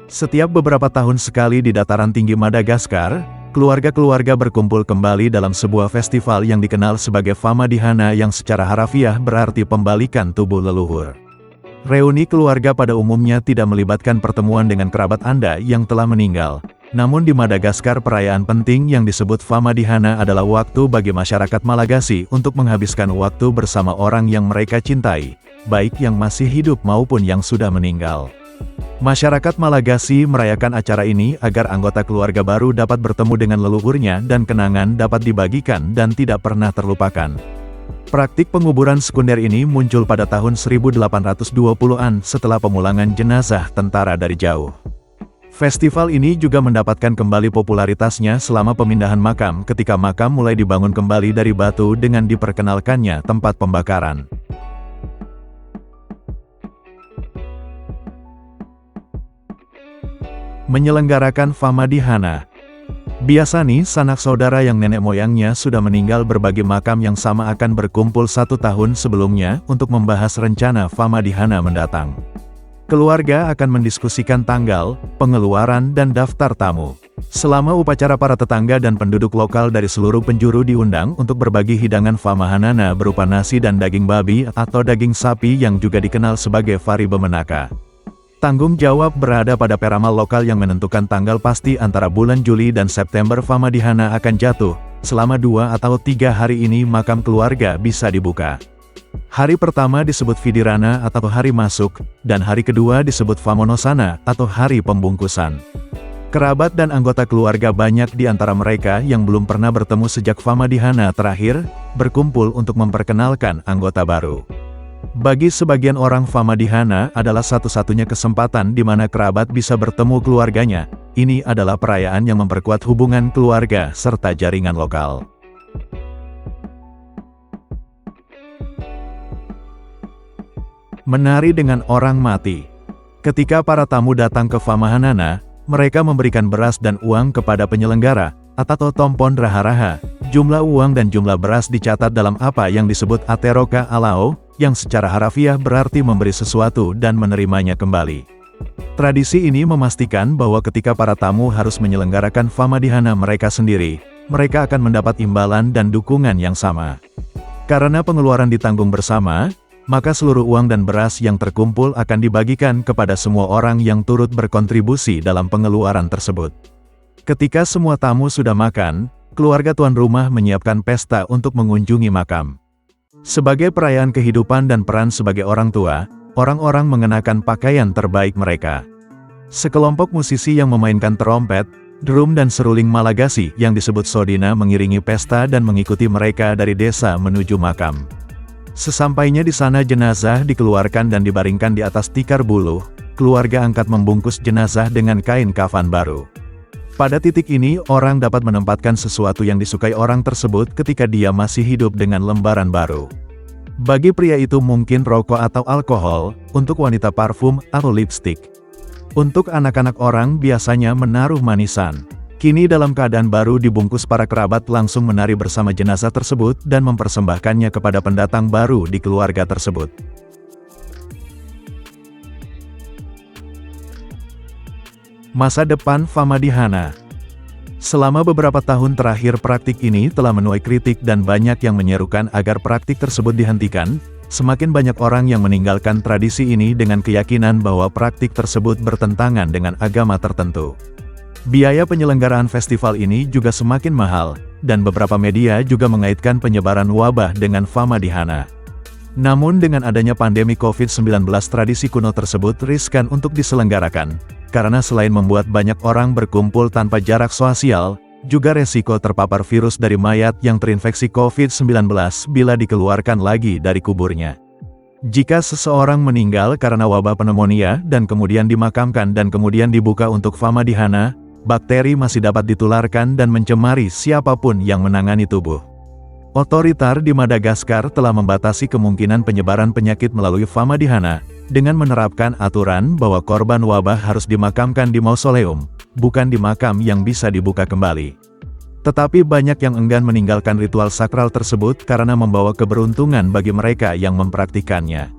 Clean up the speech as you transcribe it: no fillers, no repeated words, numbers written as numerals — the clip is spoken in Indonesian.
Setiap beberapa tahun sekali di dataran tinggi Madagaskar, keluarga-keluarga berkumpul kembali dalam sebuah festival yang dikenal sebagai Famadihana yang secara harafiah berarti pembalikan tubuh leluhur. Reuni keluarga pada umumnya tidak melibatkan pertemuan dengan kerabat Anda yang telah meninggal. Namun di Madagaskar perayaan penting yang disebut Famadihana adalah waktu bagi masyarakat Malagasy untuk menghabiskan waktu bersama orang yang mereka cintai, baik yang masih hidup maupun yang sudah meninggal. Masyarakat Malagasy merayakan acara ini agar anggota keluarga baru dapat bertemu dengan leluhurnya dan kenangan dapat dibagikan dan tidak pernah terlupakan. Praktik penguburan sekunder ini muncul pada tahun 1820-an setelah pemulangan jenazah tentara dari jauh. Festival ini juga mendapatkan kembali popularitasnya selama pemindahan makam ketika makam mulai dibangun kembali dari batu dengan diperkenalkannya tempat pembakaran. Menyelenggarakan Famadihana. Biasa nih, sanak saudara yang nenek moyangnya sudah meninggal berbagi makam yang sama akan berkumpul 1 tahun sebelumnya untuk membahas rencana Famadihana mendatang. Keluarga akan mendiskusikan tanggal, pengeluaran dan daftar tamu. Selama upacara para tetangga dan penduduk lokal dari seluruh penjuru diundang untuk berbagi hidangan Famahanana berupa nasi dan daging babi atau daging sapi yang juga dikenal sebagai Fari Bemenaka. Tanggung jawab berada pada peramal lokal yang menentukan tanggal pasti antara bulan Juli dan September Famadihana akan jatuh. Selama 2 atau 3 hari ini makam keluarga bisa dibuka. Hari pertama disebut Fidirana atau hari masuk, dan hari kedua disebut Famonosana atau hari pembungkusan. Kerabat dan anggota keluarga banyak di antara mereka yang belum pernah bertemu sejak Famadihana terakhir, berkumpul untuk memperkenalkan anggota baru. Bagi sebagian orang Famadihana adalah satu-satunya kesempatan di mana kerabat bisa bertemu keluarganya. Ini adalah perayaan yang memperkuat hubungan keluarga serta jaringan lokal. Menari dengan orang mati. Ketika para tamu datang ke Famahanana, mereka memberikan beras dan uang kepada penyelenggara, atau tompon raha-raha. Jumlah uang dan jumlah beras dicatat dalam apa yang disebut ateroka alao, yang secara harafiah berarti memberi sesuatu dan menerimanya kembali. Tradisi ini memastikan bahwa ketika para tamu harus menyelenggarakan Famadihana mereka sendiri, mereka akan mendapat imbalan dan dukungan yang sama. Karena pengeluaran ditanggung bersama, maka seluruh uang dan beras yang terkumpul akan dibagikan kepada semua orang yang turut berkontribusi dalam pengeluaran tersebut. Ketika semua tamu sudah makan, keluarga tuan rumah menyiapkan pesta untuk mengunjungi makam. Sebagai perayaan kehidupan dan peran sebagai orang tua, orang-orang mengenakan pakaian terbaik mereka. Sekelompok musisi yang memainkan trompet, drum dan seruling Malagasy yang disebut Sodina mengiringi pesta dan mengikuti mereka dari desa menuju makam. Sesampainya di sana jenazah dikeluarkan dan dibaringkan di atas tikar buluh, keluarga angkat membungkus jenazah dengan kain kafan baru. Pada titik ini, orang dapat menempatkan sesuatu yang disukai orang tersebut ketika dia masih hidup dengan lembaran baru. Bagi pria itu mungkin rokok atau alkohol, untuk wanita parfum atau lipstik. Untuk anak-anak orang biasanya menaruh manisan. Kini dalam keadaan baru dibungkus para kerabat langsung menari bersama jenazah tersebut dan mempersembahkannya kepada pendatang baru di keluarga tersebut. Masa depan Famadihana. Selama beberapa tahun terakhir praktik ini telah menuai kritik dan banyak yang menyerukan agar praktik tersebut dihentikan. Semakin banyak orang yang meninggalkan tradisi ini dengan keyakinan bahwa praktik tersebut bertentangan dengan agama tertentu. Biaya penyelenggaraan festival ini juga semakin mahal, dan beberapa media juga mengaitkan penyebaran wabah dengan Famadihana. Namun dengan adanya pandemi COVID-19 tradisi kuno tersebut riskan untuk diselenggarakan. Karena selain membuat banyak orang berkumpul tanpa jarak sosial, juga resiko terpapar virus dari mayat yang terinfeksi COVID-19 bila dikeluarkan lagi dari kuburnya. Jika seseorang meninggal karena wabah pneumonia dan kemudian dimakamkan dan kemudian dibuka untuk Famadihana, bakteri masih dapat ditularkan dan mencemari siapapun yang menangani tubuh. Otoriter di Madagaskar telah membatasi kemungkinan penyebaran penyakit melalui Famadihana, dengan menerapkan aturan bahwa korban wabah harus dimakamkan di mausoleum, bukan di makam yang bisa dibuka kembali. Tetapi banyak yang enggan meninggalkan ritual sakral tersebut karena membawa keberuntungan bagi mereka yang mempraktikannya.